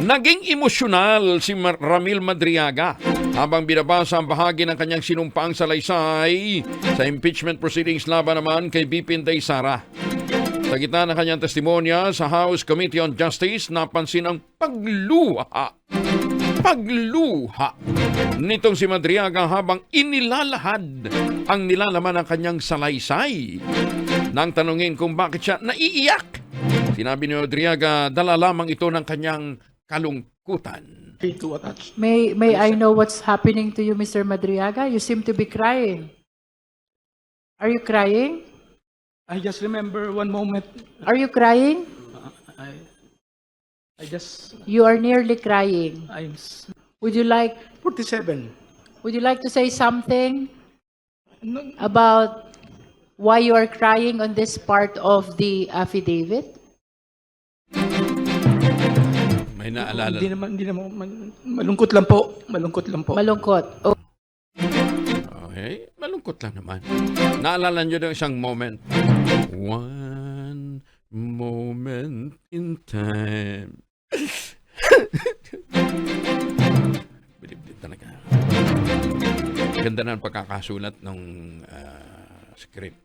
Naging emosyonal si Ramil Madriaga habang binabasa ang bahagi ng kanyang sinumpaang salaysay sa impeachment proceedings laban naman kay BP Inday Sara. Sa gitna ng kanyang testimonya sa House Committee on Justice, napansin ang pagluha nitong si Madriaga habang inilalahad ang nilalaman ng kanyang salaysay. Nang tanungin kung bakit siya naiiyak, sinabi ni Madriaga, dala lamang ito ng kanyang kalungkutan. May I know what's happening to you, Mr. Madriaga? You seem to be crying. Are you crying? I just remember one moment. Are you crying? I just, You are nearly crying. I'm Would you like 47. to say something No, about why you are crying on this part of the affidavit? May naalala. hindi naman, malungkot lang po. Malungkot lang po. Malungkot. Oh, Okay, malungkot lang naman. Naalala nyo ng isang moment. One moment in time. Bilib-bilib talaga. Ganda na ang pagkakasulat ng script.